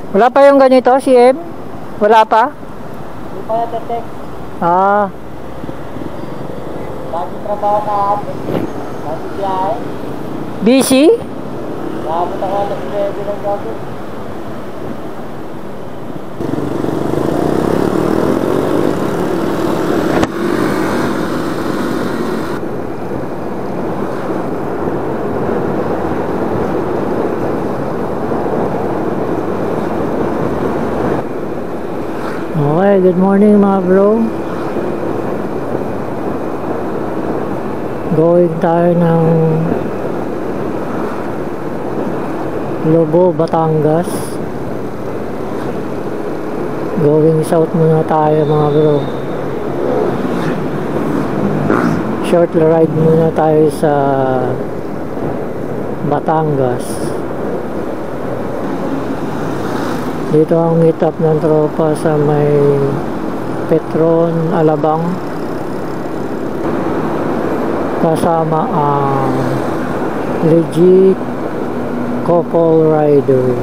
Wala pa yung ganito, CM? Wala pa? Hindi pa natetek. Ah. Dati trabaho ka ate. Dati biyahe. Busy? Nakabot ako alas 9 ng gabi. Okay, good morning mga bro. Going tayo ng Lobo, Batangas. Going south muna tayo mga bro. Short ride muna tayo sa Batangas. Dito ang meet up ng tropa sa may Petron, Alabang. Kasama ang legit couple riders.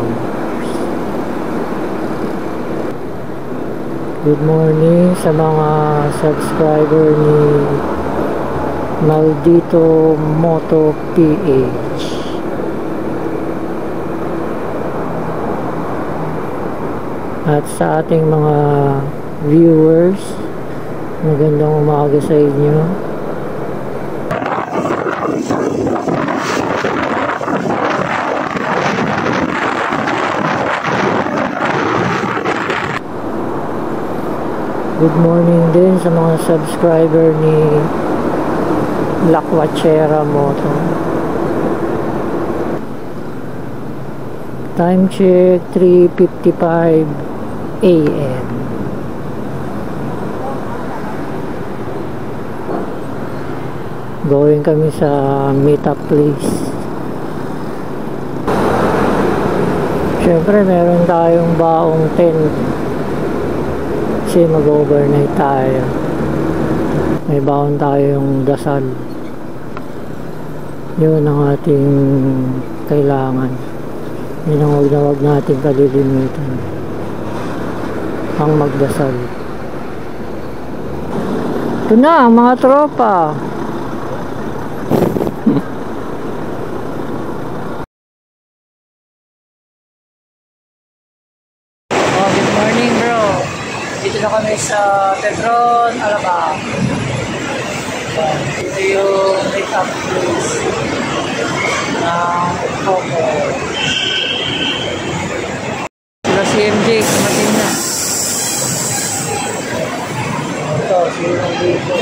Good morning sa mga subscriber ni Maldito Moto PH. At sa ating mga viewers, magandang umaga sa inyo. Good morning din sa mga subscriber ni Lakwachera Moto. Time check 3:55 AM. Going kami sa meetup place. Siyempre meron tayong baong tent kasi mag-overnight tayo. May baon tayong dasal. Yun ang ating kailangan. Yun ang huwag natin kalilimutan. Ang magdasal. Ito na ang mga tropa. Good morning bro. Dito na kami sa Petron, Alabang. Ito yung make-up place ng Coco. Sila si MJ, kumating na. Dito.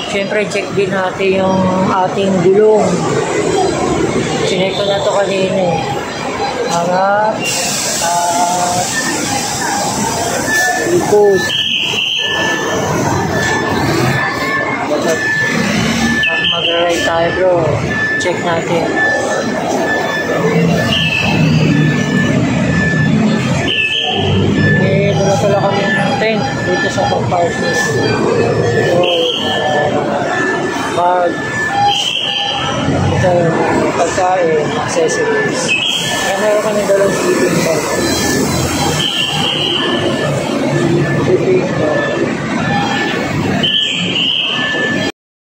Siyempre check din natin yung ating gulong. Chinek ko na to kanina eh. Harap likod. Mag-ride tayo bro. Check natin. Dala pala kami ng tent dito sa pag-parking. So, bag, ito, pagkain, accessories. Kaya meron kami dalang sleeping bag. Sleeping bag.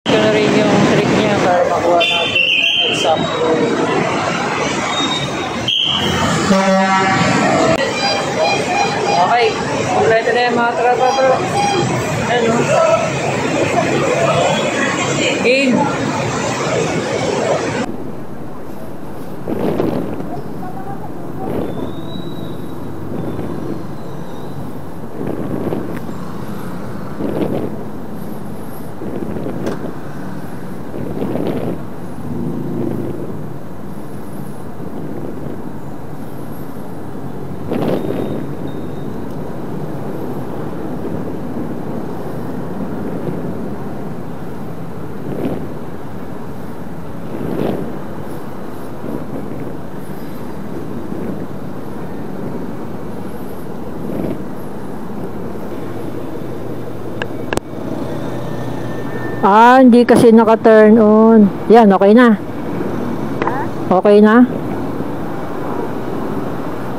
Ito na rin yung trick niya para makuha natin exact. Okay, kompleto na yung mga tropa bro. Ano? Game! Hindi kasi naka-turn on. Yan, okay na. Okay na?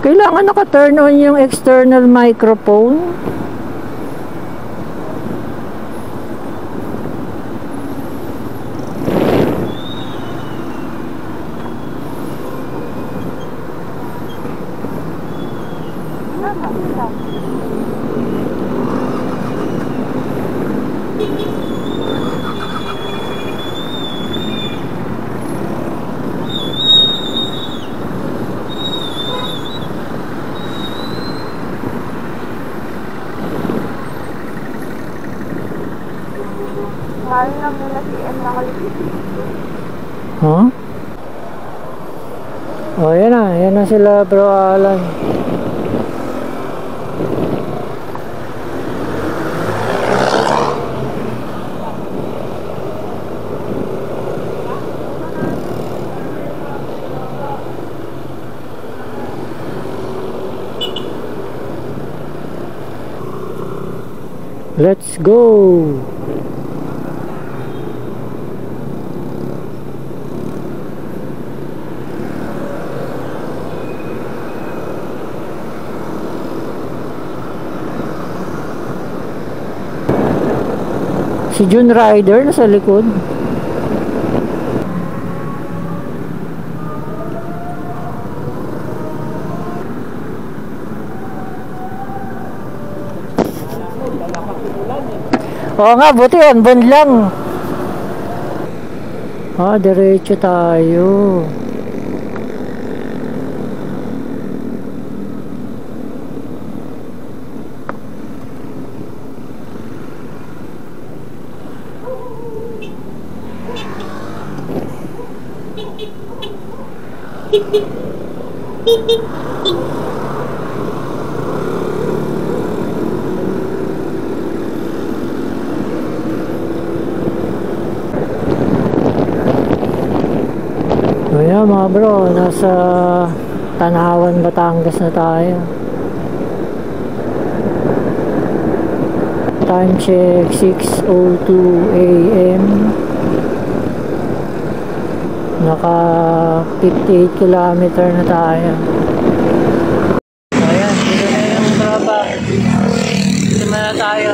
Kailangan naka-turn on yung external microphone. Mahal lang nila si M nakalipit. Huh? Oh, yan na sila, bro Alan. Let's go. Si June Rider nasa likod. Oo nga, buti yan, bond lang. Ah, diretso tayo. Ayan mga bro, nasa Tanawan, Batangas na tayo. Time check 6:02 AM. Naka 58 kilometer na tayo. Ayan, dito na yung tropa. Dito na tayo.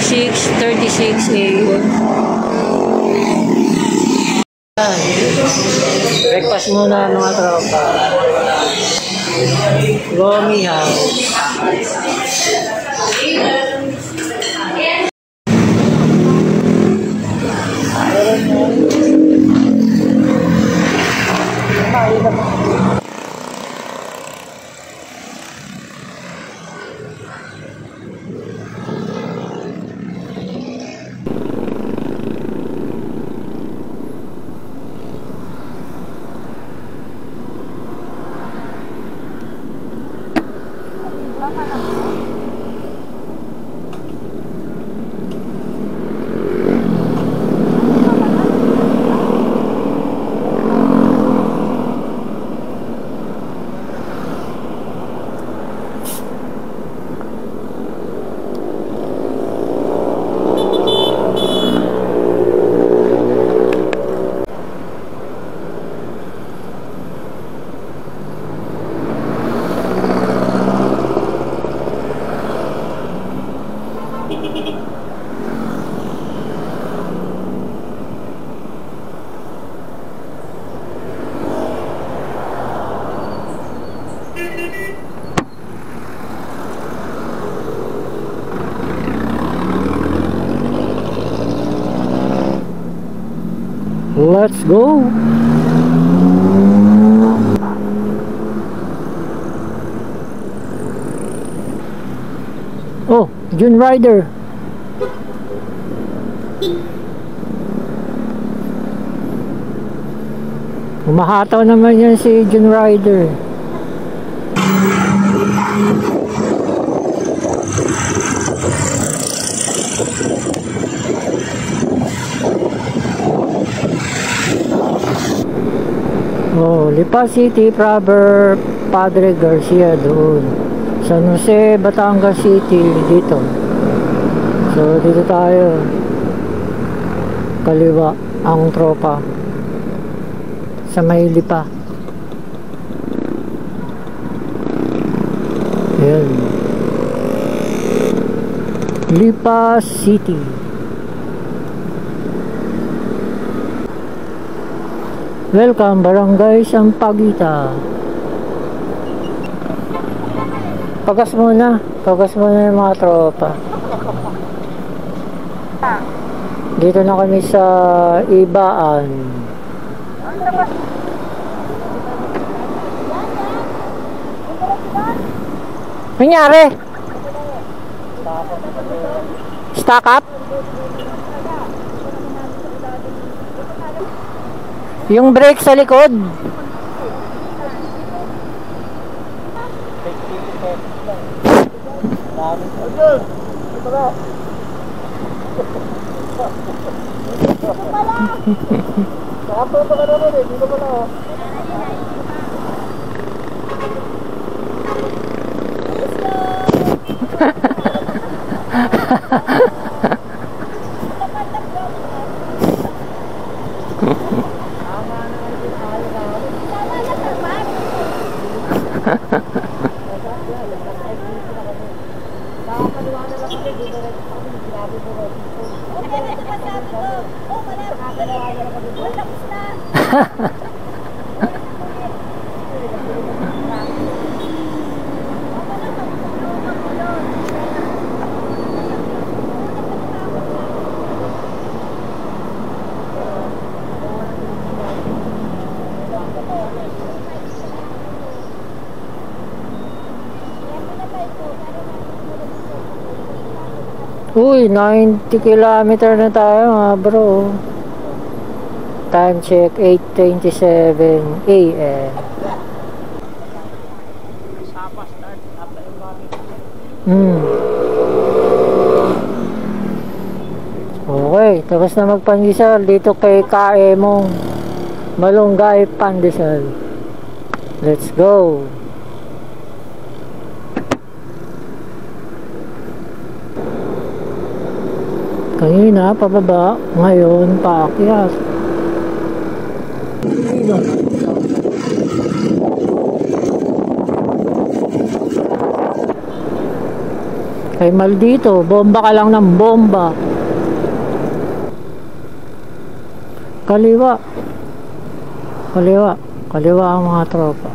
6:36 AM. Breakfast muna mga tropa. Gomi House. Let's go. Oh, June Rider. Umahataw naman yan si June Rider. Oh, Lipa City, Prover, Padre Garcia doon. San Jose, Batangas City dito. So dito tayo. Kaliwa ang tropa. Sa may lipa. Ayan. Lipa City. Welcome Barangay Sampaguita. Pagas muna yung mga tropa. Dito na kami sa Ibaan. Nangyari? Stack up? Yung brake sa likod. Uy, 90 kilometer na tayo mga bro. Time check 8:27 AM. Okay, tapos na magpandesal dito kay Kaemong Malunggay Pandesal. Let's go. Kanina pababa, ngayon paakyat. Kay maldito, bomba ka lang ng bomba. Kaliwa. Kaliwa ang mga tropa.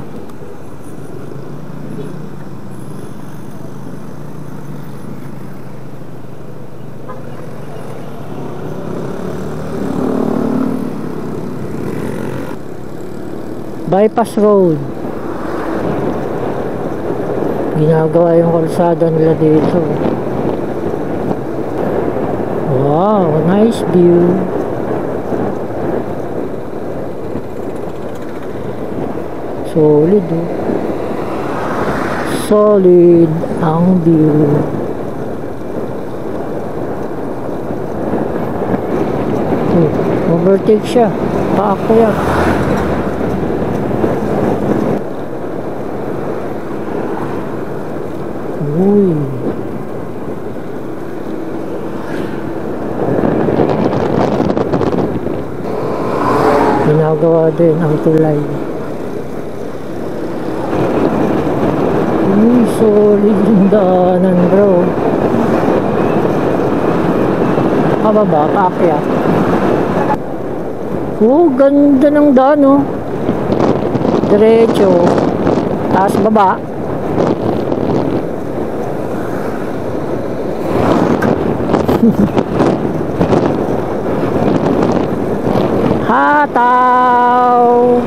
Bypass road. Ginagawa yung kalsada nila dito. Wow, nice view. Solid oh. Solid ang view. Overtake siya. Paakyat. Uy. Ginagawa din ang tulay. Uy, solid yung daanan bro. Kababa, paakyat. Oh, ganda ng daan oh. Diretso. Taas baba. Hataw.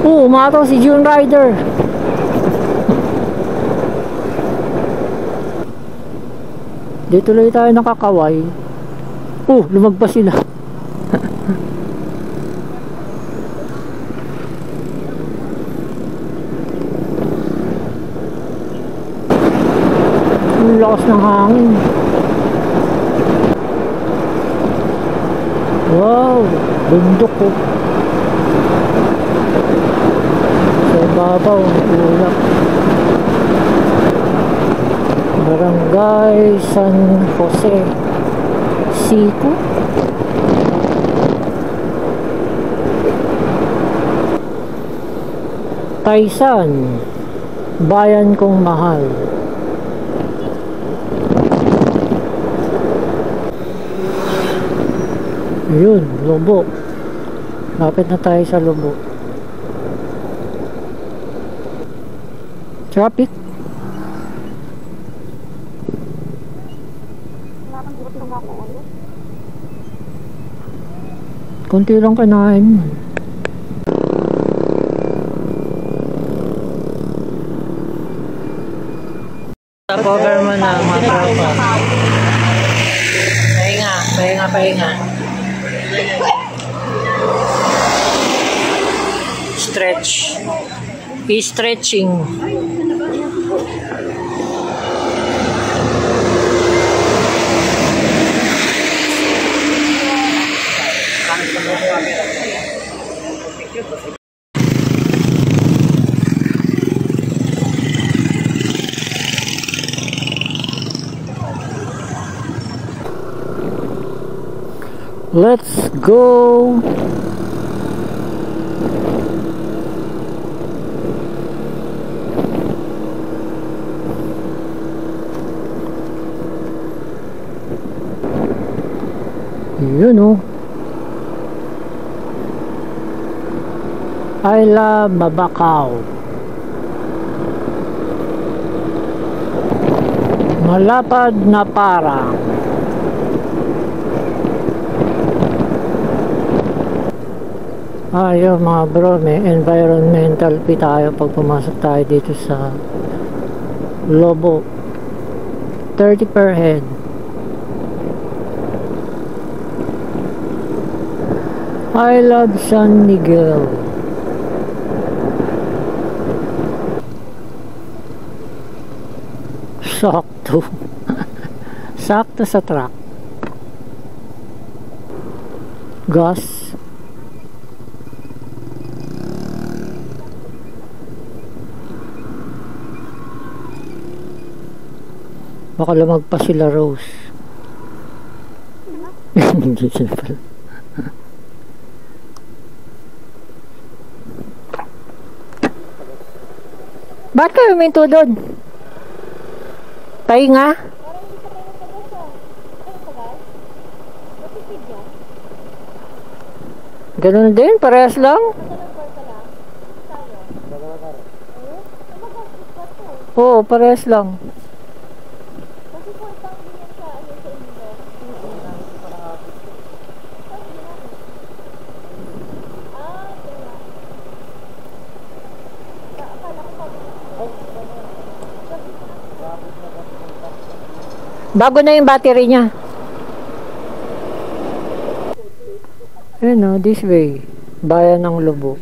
Umataw si June Rider. Dito tuloy tayo nakakaway. Lumagpas sila. Ang lakas ng hangin. Wow, bundok ko. Sa ibabaw, ulap. Barangay San Jose City. Taysan, bayan kong mahal. Yun, Lobo. Lapit na tayo sa Lobo. Traffic. Kunti lang kinain mo. Cover mo na mga tropa. Pahinga. Stretch. I-stretching. Let's go. You know, I love Babakaw. Malapad na parang. Ayun mga bro, may environmental fee tayo pag pumasok tayo dito sa Lobo. 30 per head. I love San Miguel. Sakto. Sakto sa truck. Gas. Baka lamag pa sila Rose. Hindi sila pala. Ba't kayo minto doon? Pahinga? Ganun din, parehas lang. Oo, parehas lang. Bago na yung battery niya. Ayun o, this way. Bayan ng Lobo.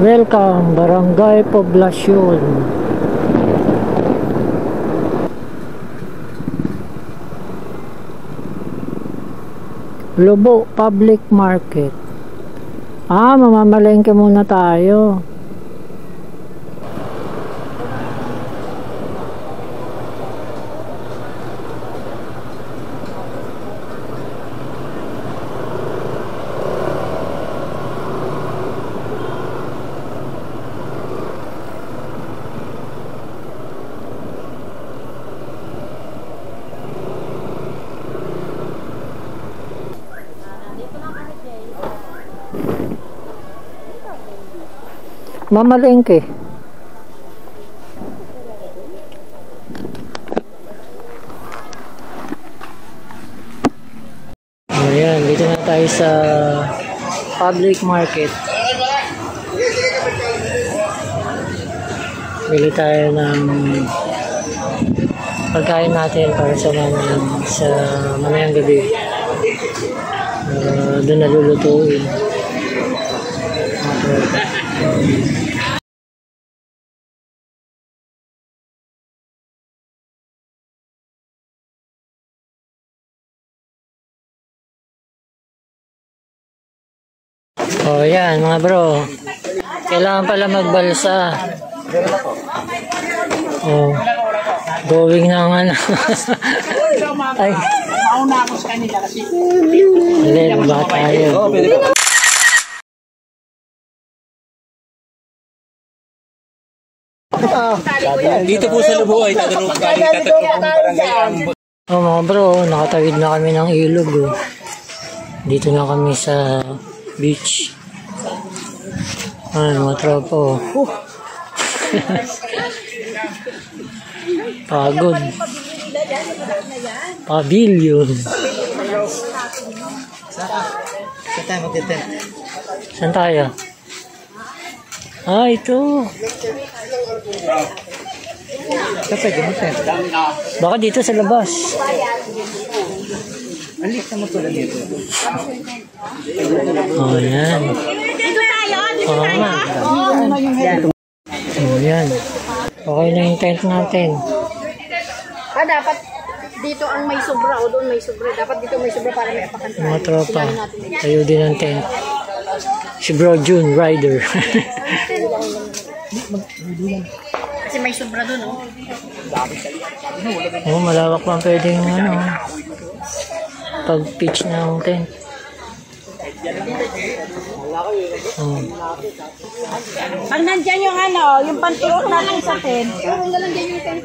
Welcome, Barangay Poblacion. Lobo Public Market. Mamamalengke muna tayo. Mamalengke. Ayan, dito na tayo sa public market. Bili tayo ng pagkain natin para sa mamayang gabi. Doon nalulutuin. Oh, yan mga bro. Kailangan pala magbalsa. Oh. Going na ang ano. Ay. Mauna ako sa kanila kasi. Alin, ba tayo? Dito po sa Lubo ay tatanong barangay ang Oh mga bro, nakatawid na kami ng ilog. Oh. Dito na kami sa beach. Ay, mga tropa. Oh. Pagod. Pavilion. Saan tayo magtitent? Saan tayo? Ah, ito. Saan pwede mo tent? Baka dito sa labas. Alit naman pala dito. Oh, yan. Oh, oh, yan. Okay na yung tent natin. Dapat dito ang may sobra o doon may sobra. Dapat dito may sobra para may apakantay. Mga tropa. Tayo din ang tent. Si Bro June, rider. Kasi may sobra doon, oh. Oh, malawak pa pwedeng ano, pag-pitch ng tent. Oh. Pag nandyan yung ano, yung pantulog natin sa tent, puro na lang dyan yung tent.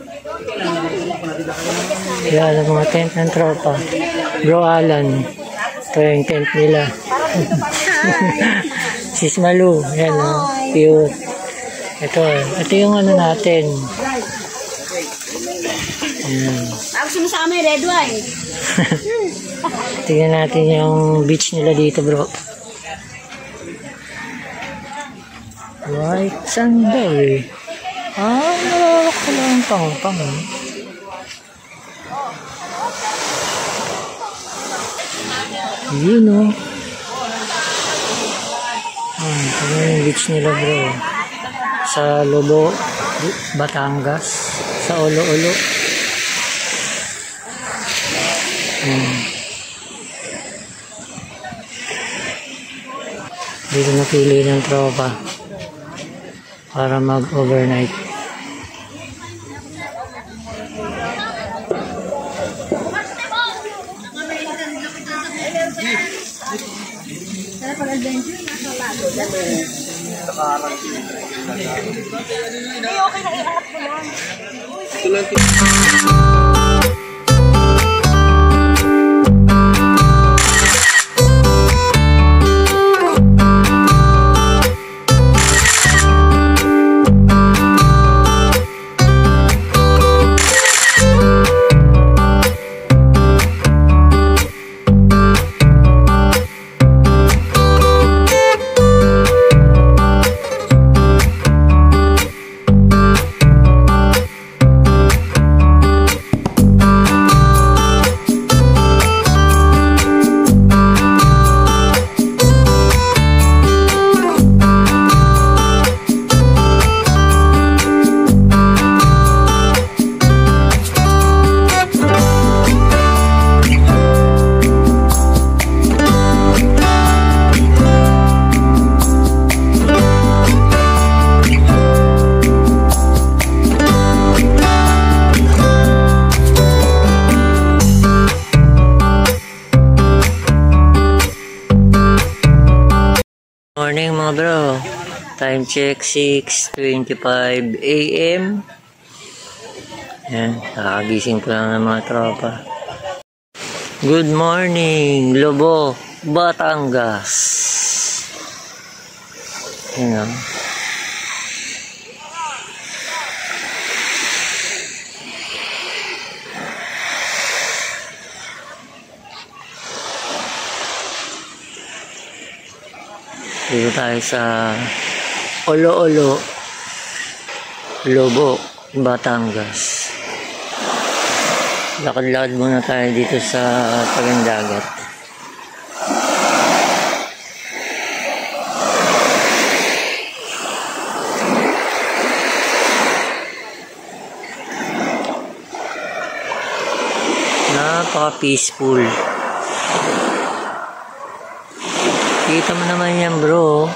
Yan ang mga tent ng tropa. Bro Alan. Ito yung tent nila. Sis Malu. Yan o. Cute. Ito yung ano natin. Yan. Gusto mo sa amin, red wine. Tingnan natin yung beach nila dito, bro. White sandal. Ah, malawak pala ang pang-pang. Yun, oh. Ito yung beach nila, bro. Sa Lobo, Batangas. Sa Olo-Olo. Dito napili ng tropa para mag-overnight. Morning mga bro. Time check 6:25 AM. Yan, nakagising ko lang ng mga tropa. Good morning, Lobo, Batangas. Yan o. Dito tayo sa Olo-Olo, Lobo, Batangas. Lakad-lakad muna tayo dito sa tabing dagat. Napaka-peaceful. Kita mo naman yan, bro.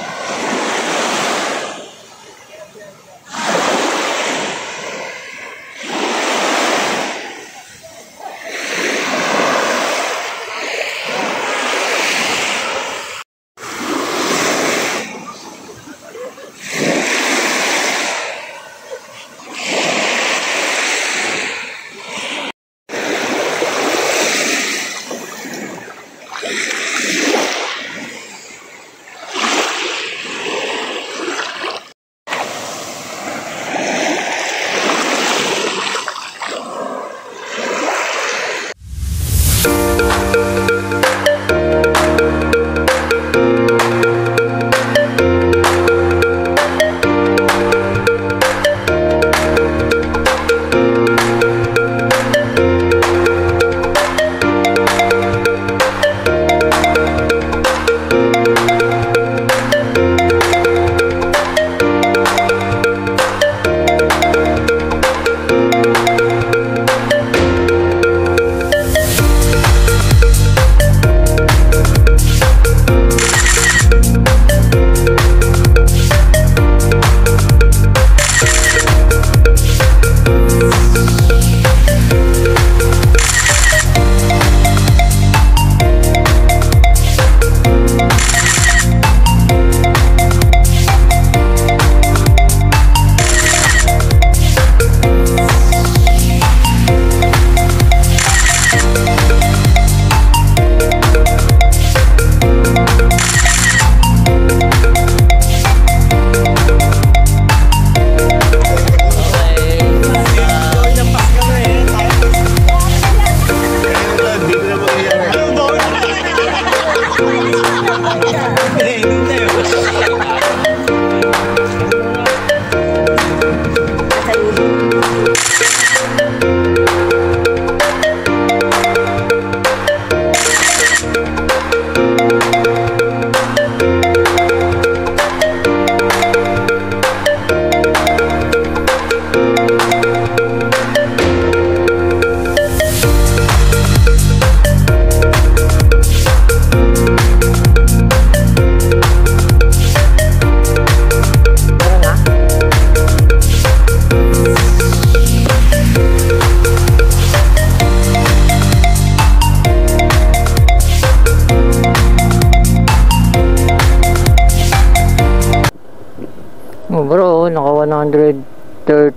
Oh bro, naka 134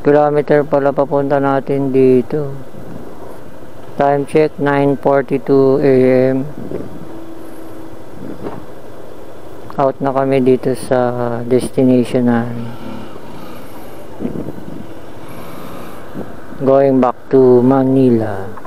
kilometer pala papunta natin dito. Time check 9:42 AM. Out na kami dito sa destination namin. Going back to Manila.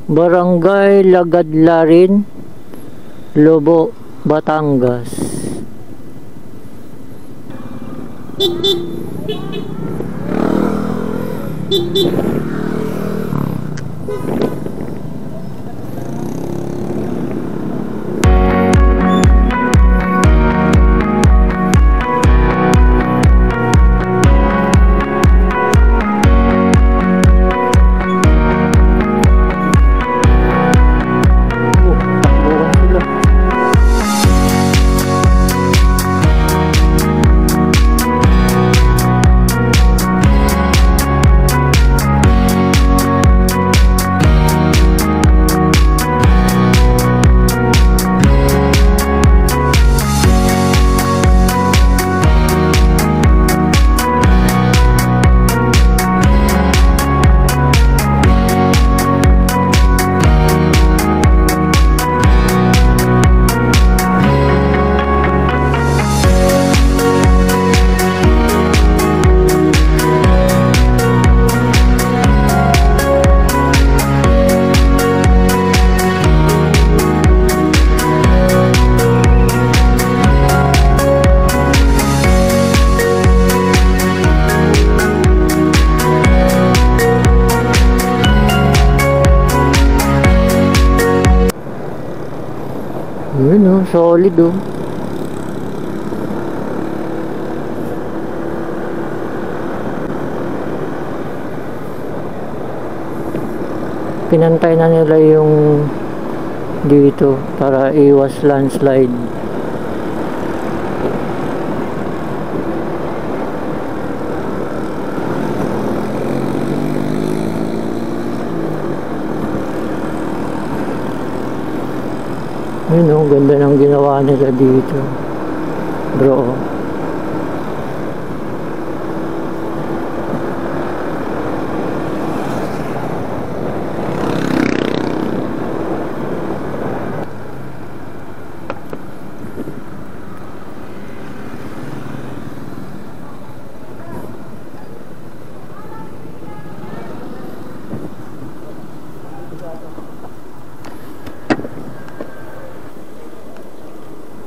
Barangay Lagadlarin, Lobo, Batangas. Yun oh, solid oh. Pinantay na nila yung dito para iwas landslide. Yun oh, ganda ng ginawa nila dito, bro.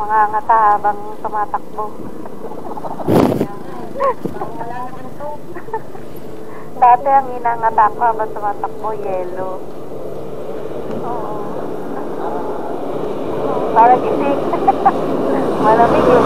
Mga ngata habang tumatakbo. Dati ang inangata ko habang tumatakbo, yellow. Oo. Parang isik. Malamig yun.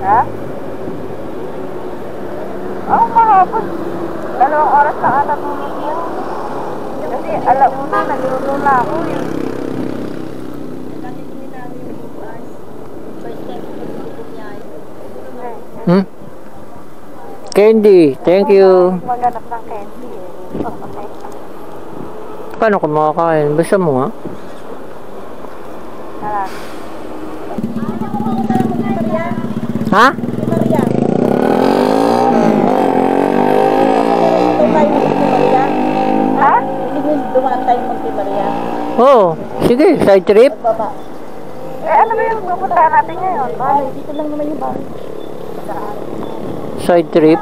Ha? Oh, mahapon. 2 oras na ata tulog yun. Kasi alam mo na, nagluluto na ako eh. Candy, thank you. Maghanap ng candy eh. Okay. Paano ka makakain? Basta mo nga. Tara. Ha? Ha? Hindi dumaan tayo mag-Maria. Oo, sige, side trip. Baba. Ano ba yung pupuntahan natin ngayon? Dito lang naman yung bahay. Side trip.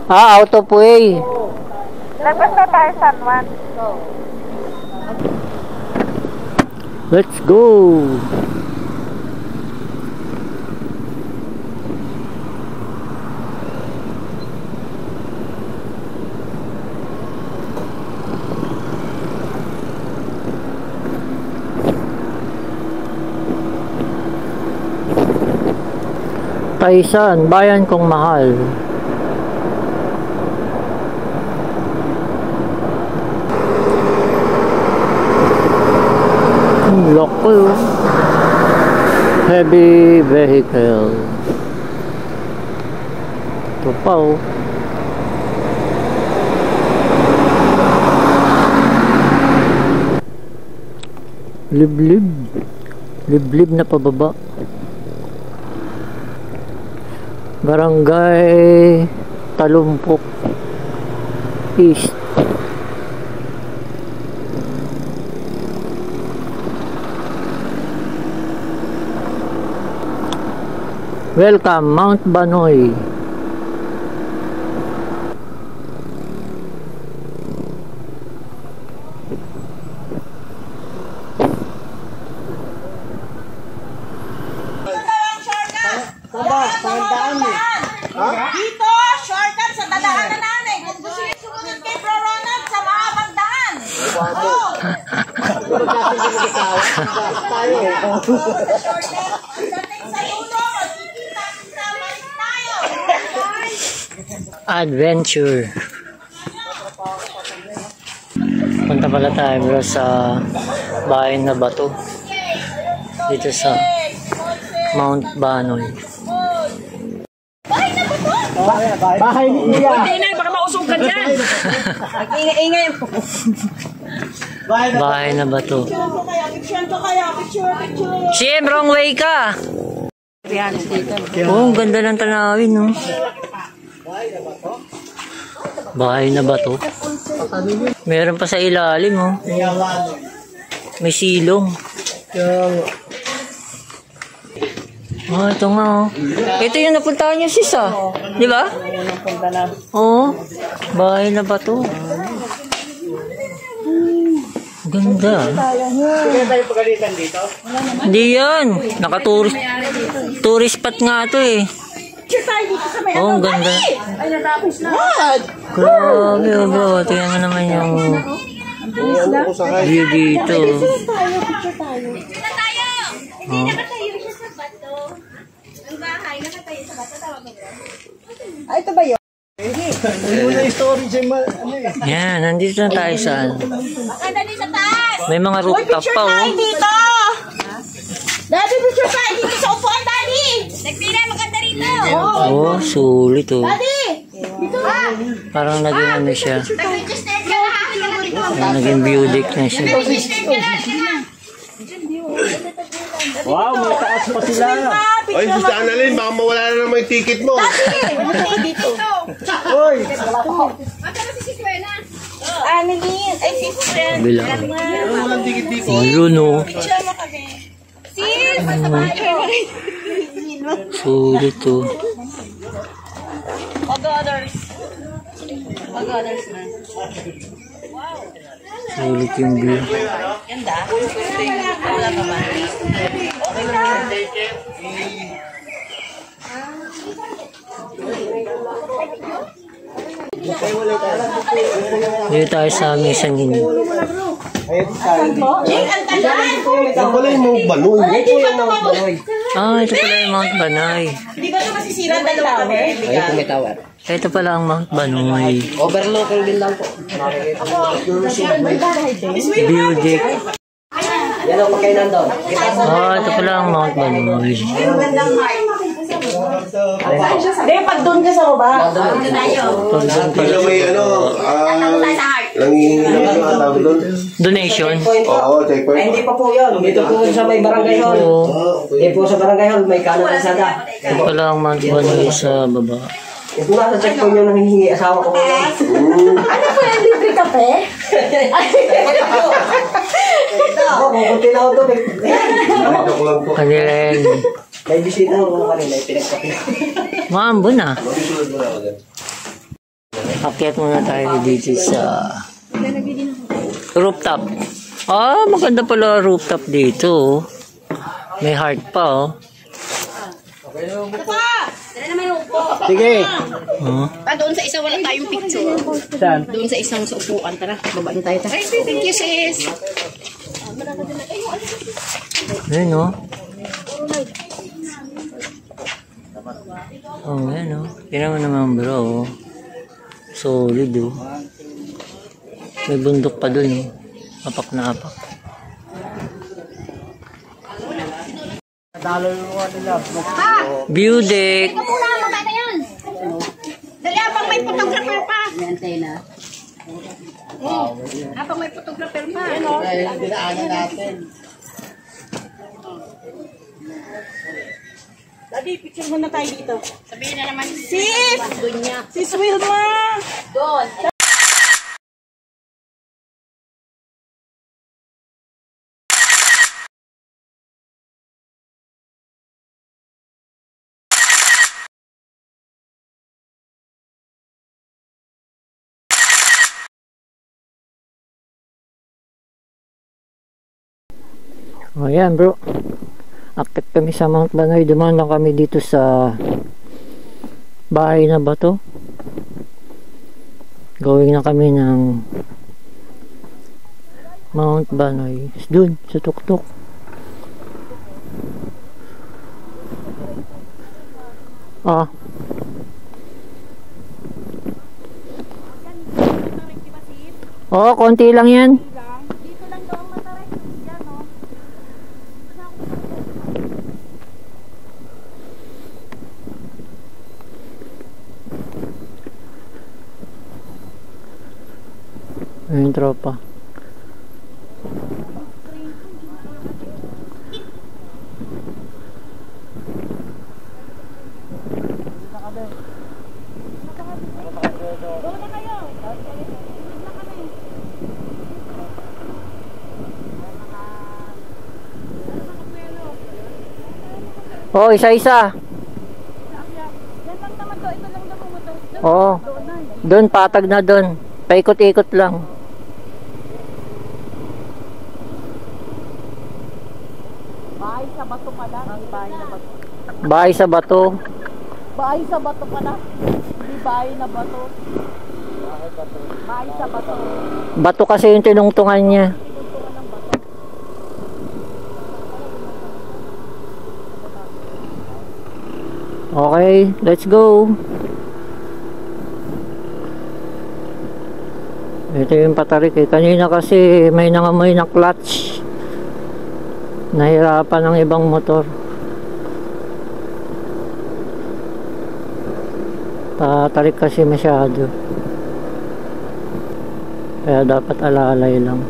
Ah, out of way. Labas na tayo San Juan. Let's go. Taysan, bayan kong mahal. Loko. Heavy vehicle. Ito pa oh. Liblib. Liblib na pababa. Barangay Talumpok East. Welcome, Mount Banoy. Dito, shortcut sa dadaanan namin. Kung gusto nyo sumunod kay Bro Ronald sa mahabang daan. Adventure. Punta pala tayo bro sa bahay na bato. Dito sa Mount Banoy. Bahay ni Iya. Ingay, baka mausugan yan. Ingay. Bahay na bato. Picture ko kaya. Siem, wrong way ka. Oh, ang ganda ng tanawin, no? Bahay na bato. Meron pa sa ilalim, oh. May silong. Oh, ito nga, oh. Ito yung napuntahan niyo, sis, ah. Di ba? Oo. Bahay na bato. Ganda. Kaya tayo pagalitan dito? Hindi yan. Tourist spot nga ito, eh. Picture tayo dito sa may Oh, ang ganda. Ay, natapos na. Grabe, oh, bro. Tingnan mo naman yung view dito. Picture tayo. Oh. Nakatayo siya sa bato. Ang bahay, nakatayo sa bato. Tawag mo ba? Ay, ito ba yun? Yung story siya, ano eh. Yan, nandito na tayo sa ano. Baka dali sa taas. May mga rooftop Picture pa, tayo oh. dito. Daddy, picture tayo dito sa upuan, Daddy. Nagpila, maganda rito. Oh, sulit, oh. Daddy. Dito. Parang naging ano siya. Nag-register ka na. Naging view deck na siya. Nag-register ka na. Wow, may taas pa sila. Ay, si Annalyn, baka mawala na naman yung ticket mo. Dito. Uy! Baka na si Kuwena. Annalyn. Ay, si friend. Bilang. Walang ticket dito. Ayun, oh. Picture mo kami. Sis! Sulit, oh. Mag-others. Mag-others na. Sulit yung view. Ganda. Wala pa ba? Okay na. Dito tayo sa mezzanine. Jake, ang tagal. Yan pala yung Mount Banoy. Ah, ito pala yung Mount Banoy. Di ba ito masisira dalawa kami? Ito pala ang Mount Banoy. Overlocal din lang po. View deck. Yan ang pagkainan doon. Ah, ito pala ang Mount Banoy. Hindi, pag doon ka sa baba. Ikaw may ano, nangihingi ng mga tawag doon. Donation. Oo, checkpoint. Ay, hindi pa po yun. Dito po sa may barangay hall. Oo. Hindi po sa barangay hall, may kanan kasada. Ito pala ang Mount Banoy sa baba. Ito nga sa checkpoint yung nangihingi asawa ko ngayon. Ano po yung libre kape? Ako, kukunti na ako doon. Joke lang po. Kanila yan. May bisita ko kanina, pinagkapi. Maambo na. Akyat muna tayo dito sa rooftop. Ah, maganda pala rooftop dito. May heart pa, oh. Dala naman yung upo. Sige. Oh. Doon sa isa wala tayong picture. Saan? Doon sa isang sa upuan. Tara, babaan tayo. Ay, thank you, sis. Ayun, oh. Oh, ayan, oh. Tingnan mo naman, bro, oh. Solid, oh. May bundok pa dun, oh. Apak na apak. View deck. Muna, magkano yan? Dali, abang may photographer pa. May antena. Abang may photographer pa. Dinaanan natin. Daddy, picture muna tayo dito. Sabihin na naman. Sis! Doon niya. Sis Wilma! Doon. O yan bro, akit kami sa Mount Banoy. Dumaan lang kami dito sa bahay na bato. Going na kami ng Mount Banoy. Doon sa tuktok. Oo, konti lang yan. Dito lang daw ang mataray. Yan, no? Ayun, tropa. Oh, isa-isa. Yan lang naman to. Ito lang daw ang motor. Oo. Doon, patag na doon. Paikot-ikot lang. Bahay sa bato pala. Ang bahay na bato. Bahay sa bato. Bahay sa bato pala. Hindi bahay na bato. Bahay sa bato. Bato kasi yung tinungtungan niya. Okay, let's go. Ito yung patarik eh. Kanina kasi may nangamoy na clutch. Nahirapan ng ibang motor. Patarik kasi masyado. Kaya dapat alalay lang.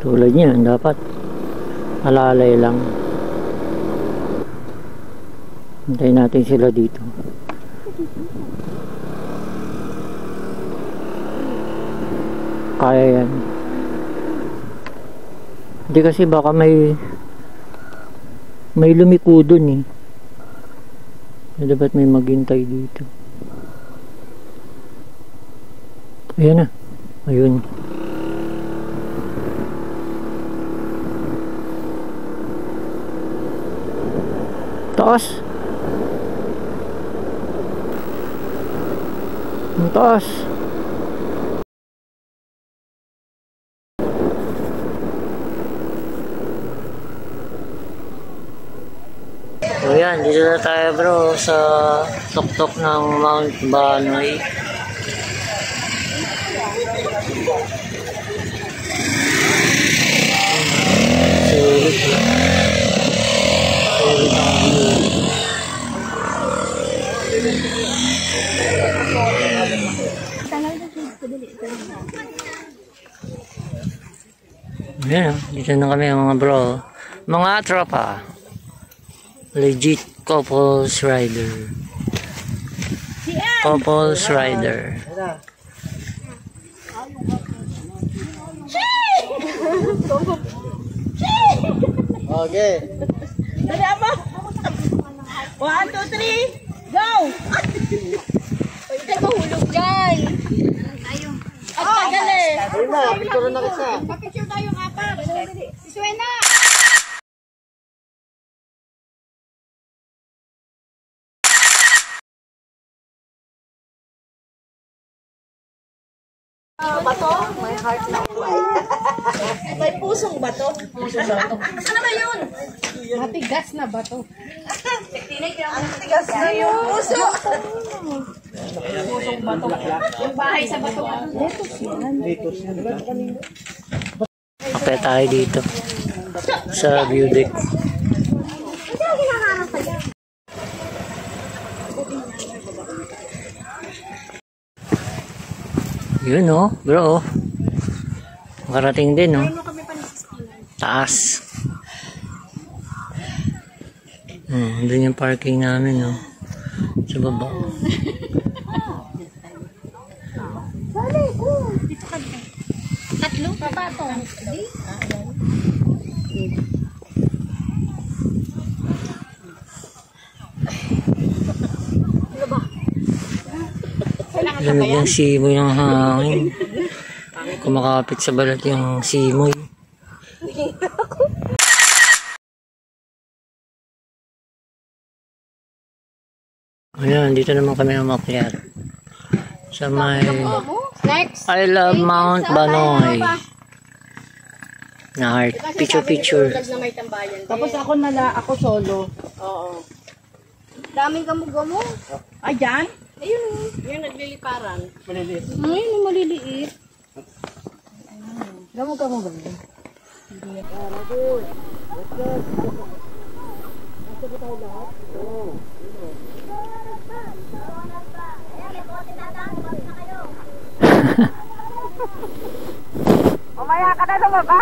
Tulad niyan, dapat alalay lang. Hintayin natin sila dito. Kaya yan. Hindi kasi baka may lumiko dun eh. Dapat may maghintay dito. Ayan na. Ayun. Taas. Ang taas. So yan, dito na tayo bro sa tuktok ng Mount Banoy. Sulit lang. Sulit ang view. Ayan, dito na kami mga bro. Mga tropa. Legit couples rider. Couples rider. Okay. Dali apa? 1, 2, 3, go! Pwede mahulog dyan. At tagal eh. Ayun na, picture na kita. Papicture tayo nga pa. Si Suena. Bato? May heart na buhay. May pusong bato. Ano ba yun? Matigas na ba to? Ang tigas na yung puso. Pusong bato. Yung bahay sa bato. Kape tayo dito sa view deck. Yun oh, bro. Makarating din oh. Taas. Doon yung parking namin oh. Sa baba. Tatlo pa ba ito? Lamig ng simoy ng hangin. Kumakapit sa balat yung simoy. Ayan, dito naman kami umakyat. Sa may Next. I love Mount Banoy. Na heart. Picture. Na may tambayan. Tapos ako solo. Oo. Daming gamo-gamo. Ayan. Ayun o. Yung nagliliparan. Maliliit. Ayun o, maliliit. Gamo-gamo ba? Umaya ka na sa baba.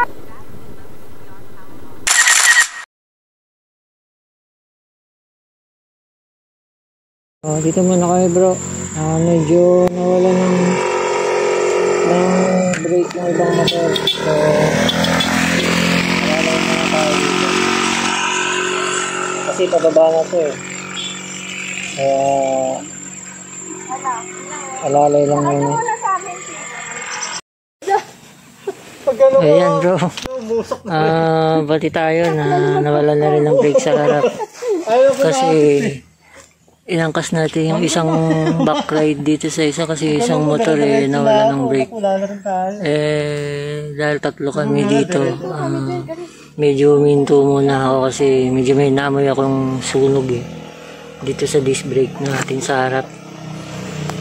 Dito muna kami bro. Medyo nawala ng brake ng ibang motor. So, alalay muna tayo dito. Kasi pababa na to eh. Kaya, alalay lang muna. Ayan bro. Bati tayo na nawala na rin ng brake sa harap. Kasi inangkas natin yung isang backride dito sa isa kasi isang motor eh nawala ng brake. Dahil tatlo kami dito, medyo minto muna ako kasi medyo may naamoy akong sunog eh dito sa disc brake natin sa harap.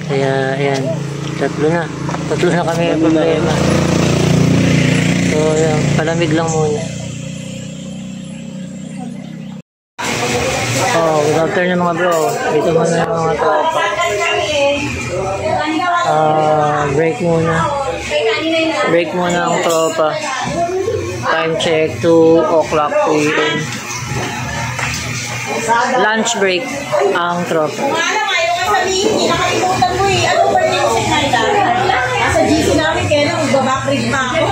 Kaya ayan, tatlo na kami yung problema. So ayan, palamig lang muna. Good afternoon mga bro. Dito muna yung mga tropa. Break muna ang tropa. Time check 2 o'clock p.m. Lunch break ang tropa. Kung alam, ayaw ka sabihin, nakalimutan mo eh. Ano ba yung signal na? Nasa GC namin, kaya lang, magbabakrig pa ako.